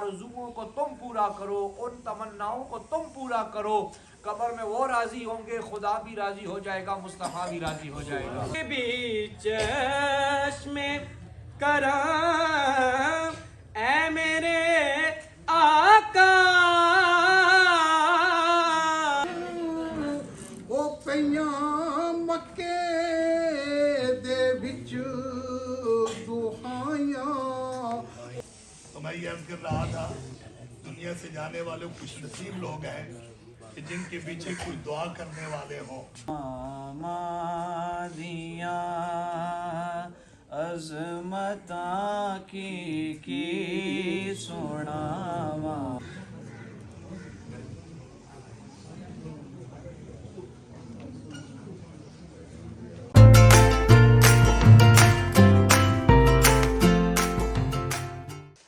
آرزوؤں کو تم پورا کرو، ان تمناؤں کو تم پورا کرو. قبر میں وہ راضی ہوں گے، خدا بھی راضی ہو جائے گا، مصطفیٰ بھی راضی ہو جائے گا. بھی چشم کرم اے میرے آقا او پئیاں مکے دے وچ دعائیاں. تو میں یہ عرض کر رہا تھا دنیا سے جانے والے خوش نصیب لوگ ہیں کہ جن کے پیچھے کوئی دعا کرنے والے ہوں. مادیاں عظمتاں کی سناواں.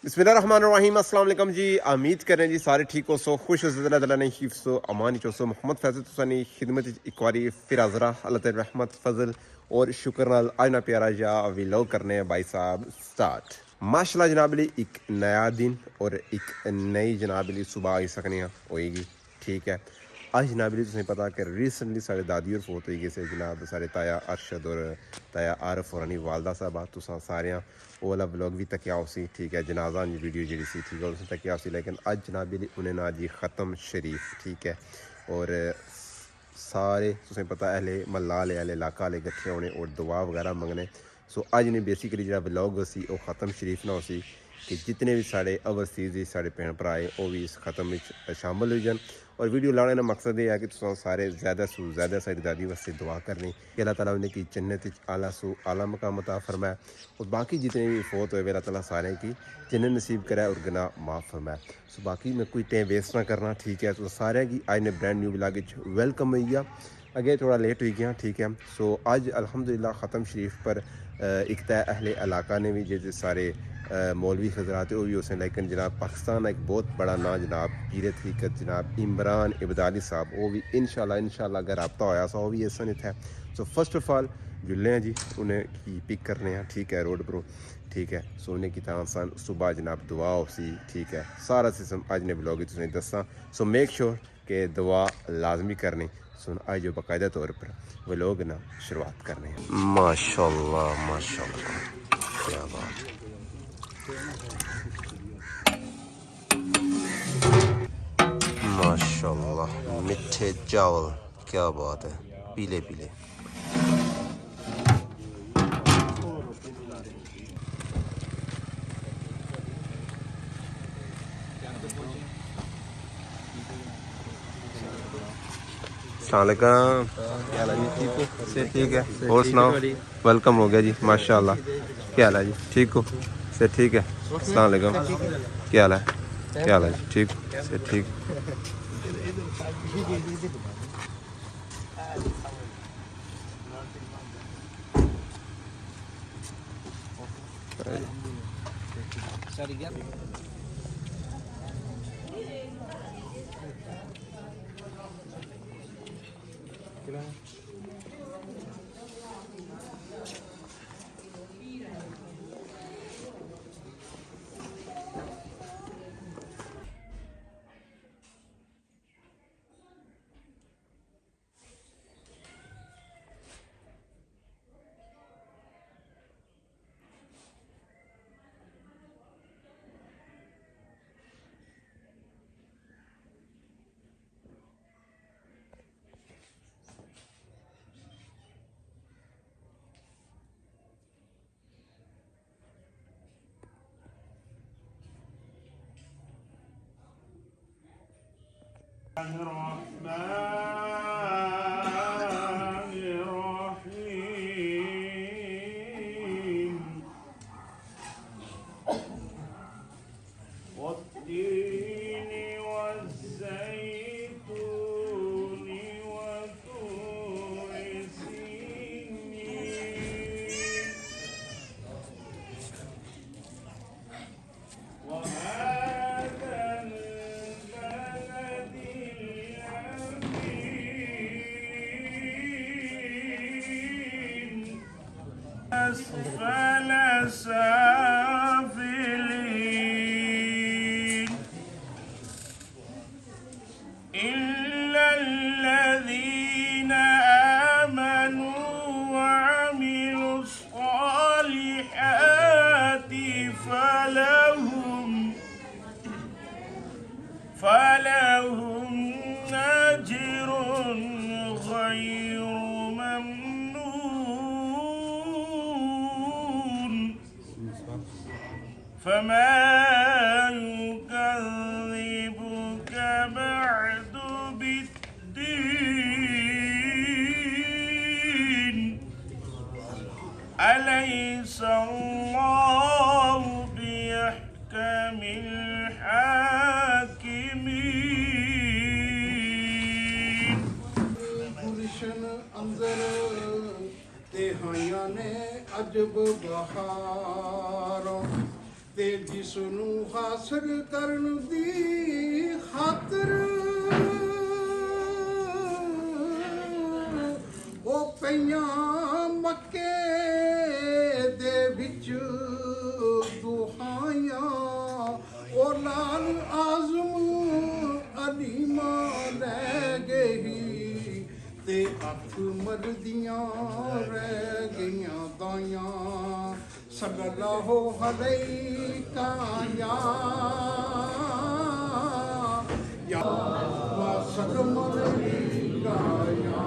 بسم اللہ الرحمن الرحیم. السلام علیکم جی. امید کریں جی سارے ٹھیک ہو سو خوش ہو اللہ تعالیٰ نے حفظ و امان چو سو. محمد فیض حسینی خدمت ایک باری پھر حاضرہ اللہ تعالی رحمت فضل اور شکر نال آج نا پیارا جا ویلوگ کرنے ہیں بھائی صاحب سٹارٹ. ماشاءاللہ جناب علی ایک نیا دن اور ایک نئی جناب علی صبح آئی سکنے ہوئے گی. ٹھیک ہے آج جناب علی تمہیں پتا کہ ریسنٹلی سارے دادی اور فوت ہوئی گئے سے جناب سارے تایا ارشد اور تایا عارف اور والدہ صاحبہ تو سارے وہ والا بلاگ بھی تکیا ہو سی. ٹھیک ہے جنازہ ویڈیو جڑی سی ٹھیک ہے اس نے تکیا ہو سی. لیکن اج جناب علی انہیں نا جی ختم شریف. ٹھیک ہے اور سارے تمہیں پتہ اہل محلہ والے اہل علاقہ والے گٹھے ہونے اور دعا وغیرہ منگنے. سو اج نے بیسیکلی جڑا بلاگ سی وہ ختم شریف نہ ہو سی کہ جتنے بھی سارے اوورسیز سارے بھن بھرا ہے وہ بھی اس ختم شامل ہو جان. اور ویڈیو لانے کا مقصد یہ ہے کہ تم سارے زیادہ سو زیادہ ساری دادی واسطے دعا کرنی کہ اللہ تعالیٰ انہیں کی جنت اعلیٰ سو اعلیٰ مقام عطا فرمائے اور باقی جتنے بھی فوت ہوئے اللہ تعالیٰ سارے کی جنت نصیب کرے اور گناہ معاف فرمائے. سو باقی میں کوئی ٹائم ویسٹ نہ کرنا. ٹھیک ہے تو سارے کی آج نے برانڈ نیو بلاگ ویلکم ہوئی گیا. اگے تھوڑا لیٹ ہوئی گیا. ٹھیک ہے سو آج الحمدللہ ختم شریف پر ایک طے اہل علاقہ نے بھی جیسے سارے مولوی حضرات وہ بھی اس نے. لیکن جناب پاکستان ایک بہت بڑا نام جناب پیر حقیقت جناب عمران عبدالی صاحب وہ بھی انشاءاللہ اگر رابطہ ہویا سا وہ بھی ایسا نہیں تھا. سو فرسٹ آف آل جلے ہیں جی انہیں کی پک کرنے ہیں. ٹھیک ہے روڈ پرو. ٹھیک ہے سونے کی تانسان صبح جناب دعا ہو سی. ٹھیک ہے سارا سسٹم آج نے بلاگ تمہیں دساں. سو میک شیور کہ دعا لازمی کرنی. سن آج جو باقاعدہ طور پر وہ لوگ نا شروعات کرنے ہیں. ماشاءاللہ کیا بات. ماشاءاللہ میٹھے چاول کیا بات ہے پیلے پیلے. السلام علیکم. کیا حال ہے جی ٹھیک ہو؟ ٹھیک ہے اور سناؤ. ویلکم ہو گیا جی ماشاءاللہ. کیا حال ہے جی ٹھیک ہو؟ سے ٹھیک ہے. السلام علیکم. کیا حال ہے کیا حال ہے جی ٹھیک سے ٹھیک. أسفل سافلين فلهم أجر غير ممنون فما يكذبك بعد بالدين أليس الله بأحكم الحاكمين ਗੁਲਸ਼ਨ ਅੰਦਰ ਤੇ ਹਾਈਆਂ ਨੇ ਅਜਬ ਬਹਾਰੋਂ ਤੇ ਜਿਸ ਨੂੰ ਹਾਸਲ ਕਰਨ ਦੀ ਖਾਤਰ ਉਹ ਪਈਆਂ ਮੱਕੇ ਦੇ ਵਿੱਚ ਦੁਹਾਈਆਂ ਉਹ ਲਾਲ ਆਜ਼ਮ ਅਲੀਮਾ ਲੈ ਗਈ ਤੇ ਅੱਖ ਮਰਦੀਆਂ ਰਹਿ ਗਈਆਂ ਦਾਈਆਂ ਸੱਲੱਲਾਹੁ ਅਲੈਕਾ ਯਾ ਵਸਲਮ ਅਲੈਕਾ ਯਾ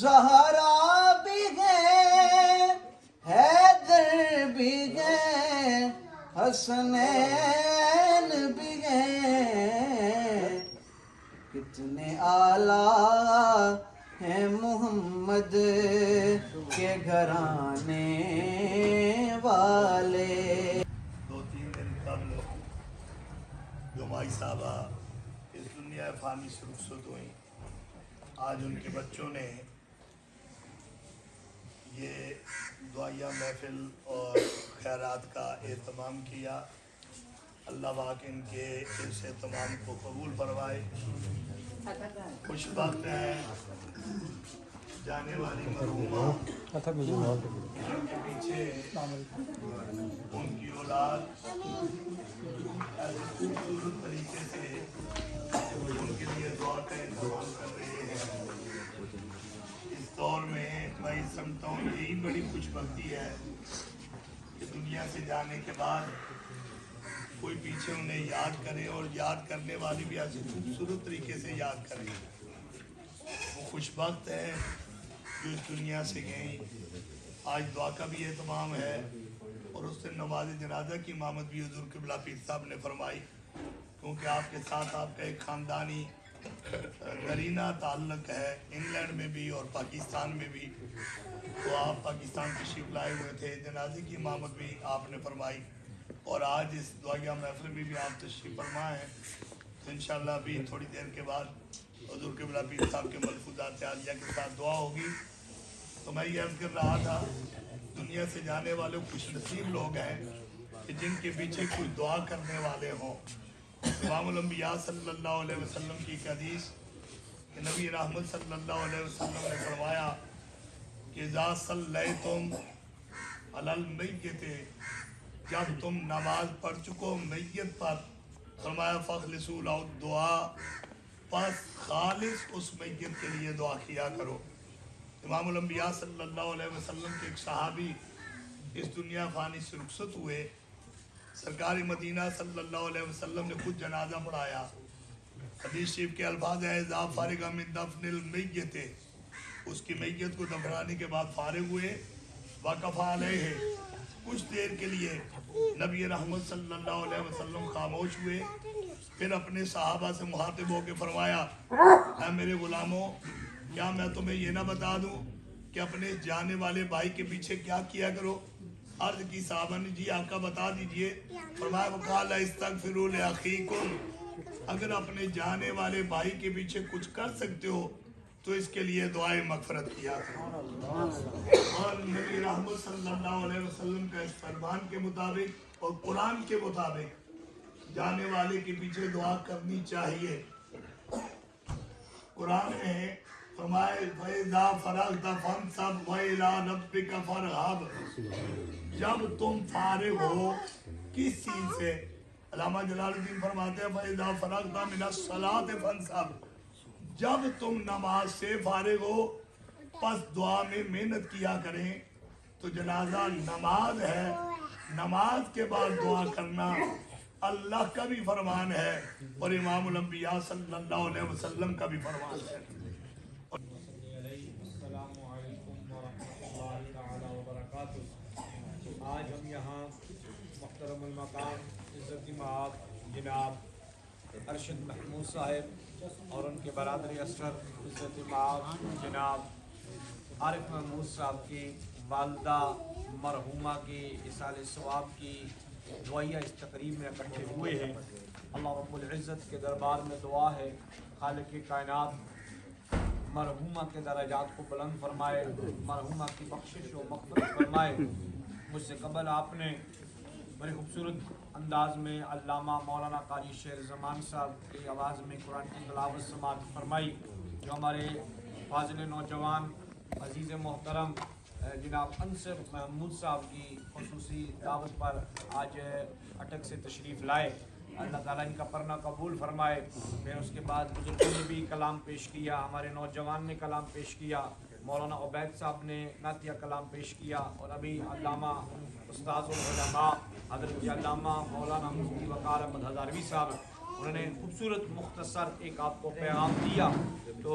زہرا بھی ہے حیدر بھی ہے حسنین بھی ہے کتنے اعلیٰ ہیں محمد کے گھرانے والے. 2-3 دن قبل جو مائی صاحبہ اس دنیا فانی سے رخصت ہوئی، آج ان کے بچوں نے یہ دعائیہ محفل اور خیرات کا اہتمام کیا. اللہ پاک ان کے اس اہتمام کو قبول فرمائے. خوش بخت ہے جانے والی مرحومہ جن کے پیچھے ان کی اولاد ایسے خوبصورت طریقے سے ان کے لیے دعا کا انتظام کر رہے ہیں. اس دور میں میں سمجھتا ہوں یہی بڑی خوش بختی ہے کہ دنیا سے جانے کے بعد کوئی پیچھے انہیں یاد کرے اور یاد کرنے والی بھی ایسے خوبصورت طریقے سے یاد کرے. وہ خوش بخت ہے جو اس دنیا سے گئیں. آج دعا کا بھی اہتمام ہے اور اس سے نماز جنازہ کی امامت بھی حضور قبلہ پیر صاحب نے فرمائی، کیونکہ آپ کے ساتھ آپ کا ایک خاندانی قرینہ تعلق ہے انگلینڈ میں بھی اور پاکستان میں بھی. تو آپ پاکستان تشریف لائے ہوئے تھے، جنازے کی امامت بھی آپ نے فرمائی اور آج اس دعائیہ محفل میں بھی آپ تشریف فرما ہیں. تو انشاءاللہ ابھی تھوڑی دیر کے بعد حضور قبلہ پیر صاحب کے ملفوظات عالیہ کے ساتھ دعا ہوگی. تو میں یہ عرض کر رہا تھا دنیا سے جانے والے خوش نصیب لوگ ہیں کہ جن کے پیچھے کوئی دعا کرنے والے ہوں. امام الانبیاء صلی اللہ علیہ وسلم کی ایک حدیث کہ نبی رحمت صلی اللہ علیہ وسلم نے فرمایا کہ اذا صلیتم علی المیت، جب تم نماز پڑھ چکو میت پر، فرمایا فاخلصوا لہ الدعاء، پس خالص اس میت کے لیے دعا کیا کرو. امام الانبیاء صلی اللہ علیہ وسلم کے ایک صحابی اس دنیا فانی سے رخصت ہوئے. سرکار مدینہ صلی اللہ علیہ وسلم نے خود جنازہ پڑھایا. حدیث شریف کے الفاظ ہیں اذا فرغ من دفن المیت، اس کی میت کو دفنانے کے بعد فارغ ہوئے، وقف علیہ، کچھ دیر کے لیے نبی رحمت صلی اللہ علیہ وسلم خاموش ہوئے، پھر اپنے صحابہ سے مخاطب ہو کے فرمایا اے میرے غلاموں، کیا میں تمہیں یہ نہ بتا دوں کہ اپنے جانے والے بھائی کے پیچھے کیا کیا کرو؟ عرض کی صحابہ نے جی آقا بتا دیجئے. فرمایا وقال استغفروا لاخیکم، اگر اپنے جانے والے بھائی کے پیچھے کچھ کر سکتے ہو تو اس کے لیے دعائے مغفرت کیا کرو. اور نبی رحمت صلی اللہ علیہ وسلم کا اس فرمان کے مطابق اور قرآن کے مطابق جانے والے کے پیچھے دعا کرنی چاہیے. قرآن میں فرمائے فَإِذَا فَرَغْتَ فَانْصَبْ وَإِلَىٰ رَبِّكَ فَارْغَب، جب تم فارغ ہو کس چیز سے؟ علامہ جلال الدین فرماتے ہیں فَإِذَا فَرَغْتَ مِنَ الصَّلَاةِ فَانْصَبْ، جب تم نماز سے فارغ ہو پس دعا میں محنت کیا کریں. تو جنازہ نماز ہے، نماز کے بعد دعا کرنا اللہ کا بھی فرمان ہے اور امام الانبیاء صلی اللہ علیہ وسلم کا بھی فرمان ہے. السلام علیکم ورحمۃ اللہ تعالی وبرکاتہ. آج ہم یہاں محترم المقام عزت مآب جناب ارشد محمود صاحب اور ان کے برادری اثر عزت مآب جناب عارف محمود صاحب کی والدہ مرحومہ کی اصال ثواب کی دعائیہ اس تقریب میں اکٹھے ہوئے ہیں. اللہ رب العزت کے دربار میں دعا ہے خالق کائنات مرحومہ کے درجات کو بلند فرمائے، مرحومہ کی بخشش و مغفرت فرمائے. مجھ سے قبل آپ نے بڑے خوبصورت انداز میں علامہ مولانا قاری شیر زمان صاحب کی آواز میں قرآن کی تلاوت سماعت فرمائی، جو ہمارے فاضل نوجوان عزیز محترم جناب انصر محمود صاحب کی خصوصی دعوت پر آج اٹک سے تشریف لائے. اللہ تعالیٰ ان کا پرنا قبول فرمائے. پھر اس کے بعد بزرگوں نے بھی کلام پیش کیا، ہمارے نوجوان نے کلام پیش کیا، مولانا عبید صاحب نے نعتیہ کلام پیش کیا، اور ابھی علامہ استاذ العلماء حضرت علامہ مولانا مفتی وقار احمد ہزاروی صاحب انہوں نے خوبصورت مختصر ایک آپ کو پیغام دیا. تو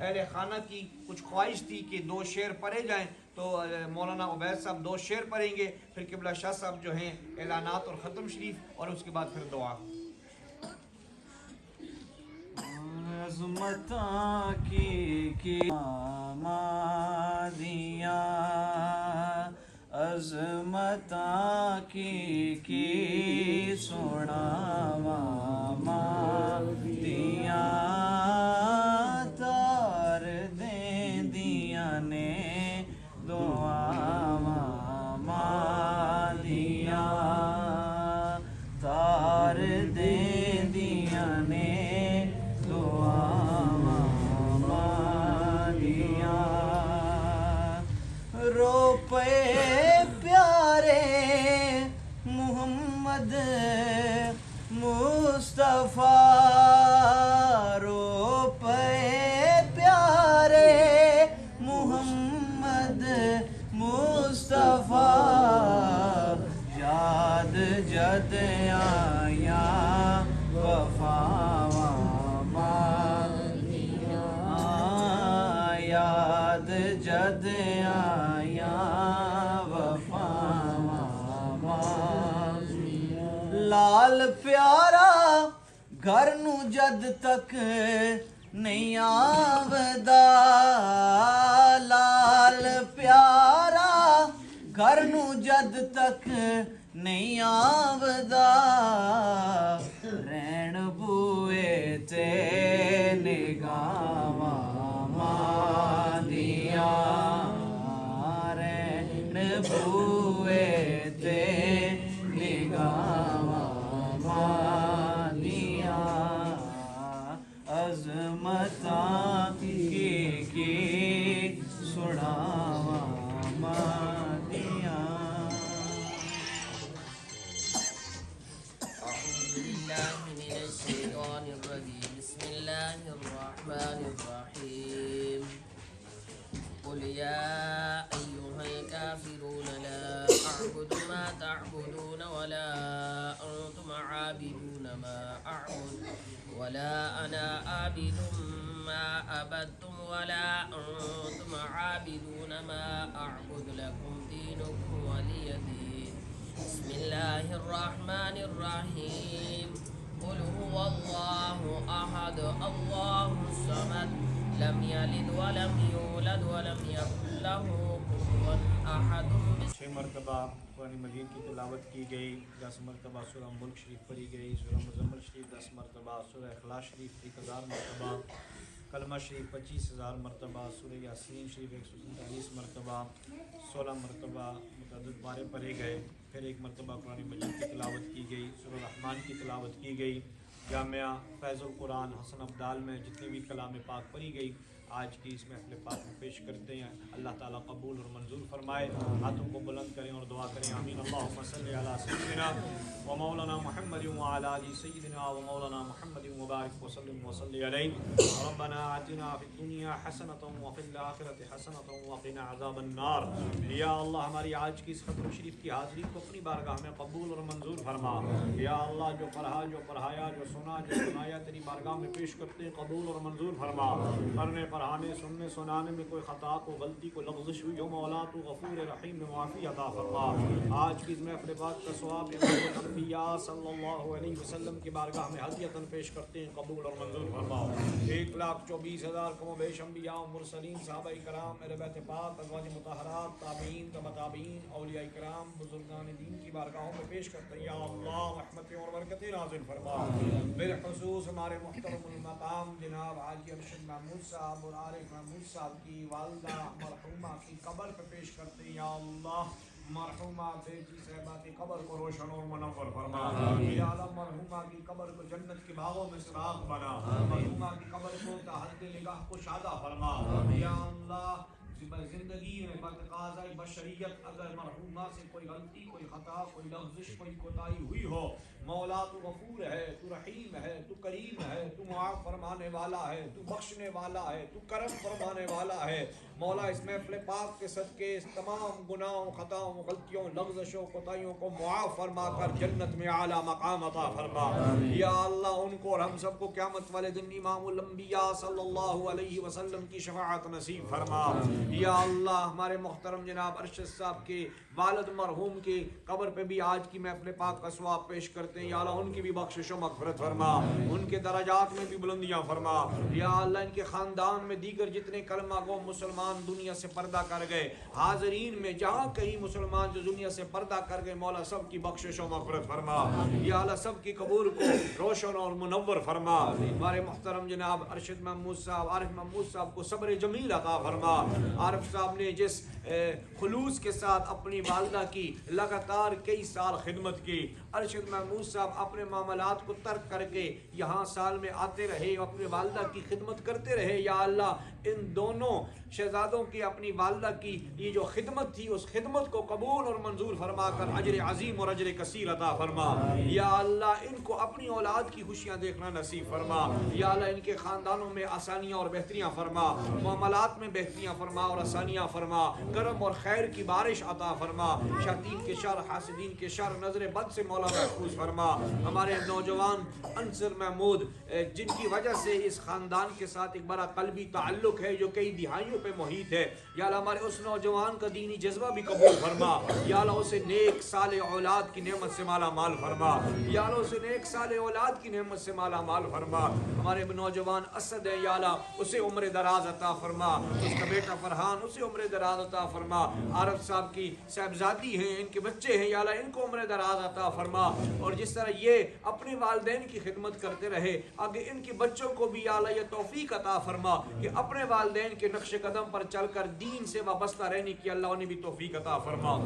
اہل خانہ کی کچھ خواہش تھی کہ 2 شعر پڑھے جائیں، تو مولانا عبید صاحب 2 شعر پڑھیں گے، پھر قبلہ شاہ صاحب جو ہیں اعلانات اور ختم شریف، اور اس کے بعد پھر دعا۔ عظمتاں کی آمادیاں، عظمتاں کی سناواں مادیاں، تار دیں دیاں نے دعاواں مادیاں، تار دیں دیاں نے روپے پیارے محمد مصطفیٰ، روپے پیارے محمد مصطفیٰ، یاد جد آیا وفاواں یاد جد آیا وفاواں، لال پیارا گھر نو جد تک نہیں آودا، لال پیارا گھر نو جد تک نہیں آودا، رین بوئے تے نگاواں مادیاں، رین بوئے تے نگاواں مادیاں، عظمتاں کی سناواں مادیاں۔ أعوذ بالله من الشيطان الرجيم، بسم الله الرحمن الرحيم، قل يا أيها الكافرون لا أعبد ما تعبدون ولا أنتم عابدون ما أعبد ولا أنا عابد ما عبدتم ولا أنتم عابدون ما أعبد لكم دينكم ولي دين، بسم الله الرحمن الرحيم، قل هو الله أحد الله الصمد لم يلد ولم يولد ولم يكن له كفوا أحد۔ 6 مرتبہ قرآن مجید کی تلاوت کی گئی، 10 مرتبہ سورہ ملک شریف پڑھی گئی، سورہ مزمل شریف 10 مرتبہ، سورہ اخلاص شریف 1000 مرتبہ، کلمہ شریف 25000 مرتبہ، سورہ یاسین شریف 147 مرتبہ، 16 مرتبہ متعدد پارے پڑھے گئے، پھر 1 مرتبہ قرآن مجید کی تلاوت کی گئی، سورہ رحمان کی تلاوت کی گئی، جامعہ فیض القرآن حسن ابدال میں جتنی بھی کلام پاک پڑھی گئی آج کی اس محفل پاک میں پیش کرتے ہیں۔ اللہ تعالیٰ قبول اور منظور فرمائے، ہاتھوں کو بلند کریں اور دعا کریں، آمین۔ اللہم صلی علی سیدنا و مولانا محمد وعلی آل سیدنا و مولانا محمد وبارک وسلم وصلی علیہ۔ ربنا آتنا فی الدنیا حسنۃ وفی الآخرۃ حسنۃ وقنا عذاب النار۔ یا اللہ ہماری آج کی اس ختم شریف کی حاضری کو اپنی بارگاہ میں قبول اور منظور فرما۔ یا اللہ جو پڑھا، جو پڑھایا، جو سنا، جو سنایا تیری بارگاہ میں پیش کرتے ہیں، قبول اور منظور فرما۔ پڑھنے پڑھانے سننے سنانے میں کوئی خطا، کو غلطی، کو لغزش ہوئی ہو مولا تو غفور رحیم میں معافی عطا فرما۔ آج کی اس محفل پاک کا ثواب انبیاء صلی اللہ علیہ وسلم کی بارگاہ میں ہدیۃً پیش کرتے ہیں، قبول اور منظور فرما۔ 1,24,000 کم و بیش انبیاء و مرسلین، صحابہ کرام، اہل بیت پاک، ازواج مطہرات، تابعین، تبع تابعین، اولیاء کرام، بزرگان دین کی بارگاہوں میں پیش کرتے ہیں۔ یا اللہ رحمتیں اور برکتیں نازل فرما۔ بالخصوص ہمارے محترم المقام جناب حاجی ارشد محمود صاحب اور عارف محمود صاحب کی والدہ مرحومہ کی قبر پہ پیش کرتے ہیں۔ یا اللہ مرحومہ بیٹی صاحبہ کی قبر کو روشن اور منور فرما۔ یا اللہ مرحومہ کی قبر کو جنت کے باغوں میں سراغ بنا، مرحومہ کی قبر کو تحت نگاہ کو شادہ فرما۔ یا اللہ زندگی میں بتقاضۂ بشریت اگر مرحومہ سے کوئی غلطی، کوئی خطا، کوئی لغزش، کوئی کوتاہی ہوئی ہو، مولا تو غفور ہے، تو رحیم ہے، تو کریم ہے، تو معاف فرمانے والا ہے، تو بخشنے والا ہے، تو کرم فرمانے والا ہے۔ مولا اس محفل پاک کے صدقے اس تمام گناہوں، خطاؤں، غلطیوں، لغزشوں، کوتاہیوں کو معاف فرما کر جنت میں اعلیٰ مقام عطا فرما۔ یا اللہ ان کو اور ہم سب کو قیامت والے دن امام الانبیاء صلی اللہ علیہ وسلم کی شفاعت نصیب فرما۔ یا اللہ ہمارے محترم جناب ارشد صاحب کے والد مرحوم کی قبر پہ بھی آج کی محفل پاک کا ثواب پیش کرتے ہیں، یا اللہ ان کی بھی بخشش و مغفرت فرما، ان کے درجات میں بھی بلندیاں فرما۔ یا اللہ ان کے خاندان میں دیگر جتنے کلمہ گو مسلمان دنیا سے پردہ کر گئے، حاضرین میں جہاں کہیں مسلمان جو دنیا سے پردہ کر گئے، مولا سب کی بخشش و مغفرت فرما۔ یا اللہ سب کی قبور کو روشن اور منور فرما۔ ہمارے محترم جناب ارشد محمود صاحب، عارف محمود صاحب کو صبر جمیل عطا فرما۔ عارف صاحب نے جس خلوص کے ساتھ اپنی والدہ کی لگاتار کئی سال خدمت کی، ارشد محمود صاحب اپنے معاملات کو ترک کر کے یہاں سال میں آتے رہے، اپنے والدہ کی خدمت کرتے رہے۔ یا اللہ ان دونوں شہزادوں کی اپنی والدہ کی یہ جو خدمت تھی، اس خدمت کو قبول اور منظور فرما کر اجر عظیم اور اجر کثیر عطا فرما۔ یا اللہ ان کو اپنی اولاد کی خوشیاں دیکھنا نصیب فرما۔ یا اللہ ان کے خاندانوں میں آسانیاں اور بہتریاں فرما، معاملات میں بہتریاں فرما اور آسانیاں فرما، کرم اور خیر کی بارش عطا فرما، شیاطین کے شر، حاسدین کے شر، نظر بد سے مولا محفوظ فرما۔ ہمارے نوجوان انصر محمود جن کی وجہ سے اس خاندان کے ساتھ ایک بڑا قلبی تعلق ہے جو کئی دہائیوں پہ محیط ہے، یا اللہ ہمارے اس نوجوان کا دینی جذبہ بھی قبول فرما۔ یا اللہ اسے نیک صالح اولاد کی نعمت سے مالا مال فرما۔ یا اللہ اسے نیک صالح اولاد کی نعمت سے مالا مال فرما۔ ہمارے نوجوان اسد ہے، یا اللہ اسے عمر دراز عطا فرما، اس کا بیٹا فرحان اسے عمر دراز عطا فرما۔ عارف صاحب کی صاحبزادی ہیں، ان کے بچے ہیں، یا اللہ ان کو عمر دراز عطا فرما۔ اور جس طرح یہ اپنے والدین کی خدمت کرتے رہے، آگے ان کے بچوں کو بھی یا اللہ یہ توفیق عطا فرما کہ اپنے والدین کے نقش قدم پر چل کر دین سے وابستہ رہنے کی اللہ انہیں بھی توفیق عطا فرما۔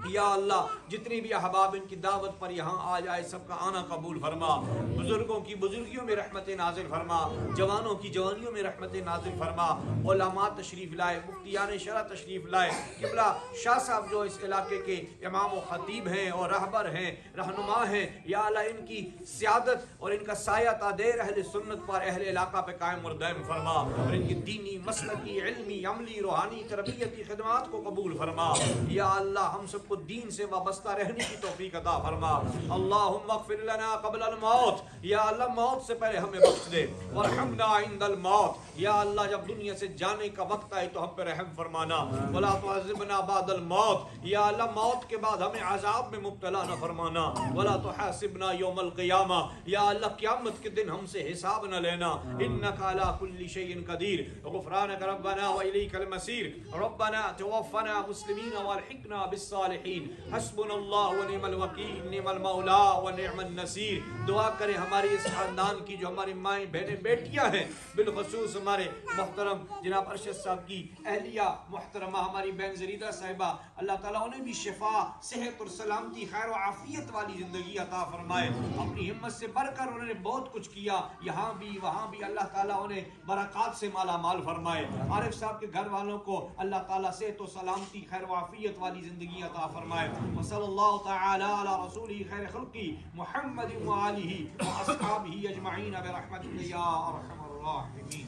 یا اللہ جتنی بھی احباب ان کی دعوت پر یہاں آ جائے سب کا آنا قبول فرما، بزرگوں کی بزرگیوں میں رحمت نازل فرما، جوانوں کی جوانیوں میں رحمت نازل فرما، علماء تشریف لائے، مفتیان شرع تشریف لائے، قبلہ شاہ صاحب جو اس علاقے کے امام و خطیب ہیں اور رہبر ہیں، رہنما ہیں، یا اللہ ان کی سیادت اور ان کا سایہ تادیر اہل سنت پر، اہل علاقہ پہ قائم اور دائم فرما، اور ان کی دینی، مسلکی، علمی، عملی، روحانی، تربیتی خدمات کو قبول فرما۔ یا اللہ ہم سب کو دین سے وابستہ رہنے کی توفیق عطا فرما۔ اللہم اغفر لنا قبل الموت، یا اللہ موت سے پہلے ہمیں بخش دے، وارحمنا عند الموت، یا اللہ جب دنیا سے جانے کا وقت آئے تو ہم پہ رحم فرمانا، ولا تعذبنا بعد الموت، یا اللہ موت کے بعد ہمیں عذاب میں مبتلا نہ فرمانا، ولا تحاسبنا یوم القیامہ، یا اللہ قیامت کے دن ہم سے حساب نہ لینا، انک علی کل شیء قدیر، غفرانک ربنا والیک المصیر، ربنا توفنا مسلمین والحقنا بالصالحین، حسبنا اللہ ونعم الوکیل، نعم المولا ونعم النصیر۔ دعا کریں ہماری اس خاندان کی جو ہماری مائیں بہنیں بیٹیاں ہیں، بالخصوص ہمارے محترم جناب ارشد صاحب کی اہلیہ محترمہ ہماری بہن زریدہ صاحبہ، اللہ تعالیٰ انہیں بھی شفا، صحت اور سلامتی، خیر و عافیت والی زندگی عطا فرمائے۔ اپنی ہمت سے بڑھ کر انہوں نے بہت کچھ کیا، یہاں بھی وہاں بھی، اللہ تعالیٰ انہیں برکات سے مالا مال فرمائے۔ عارف صاحب کے گھر والوں کو اللہ تعالیٰ صحت و سلامتی، خیر و عافیت والی زندگی عطا فرمائے۔ وصلی اللہ تعالی علی رسولہ خیر خلقی محمد وآلہ واصحابہ اجمعین برحمتک یا ارحم الراحمین۔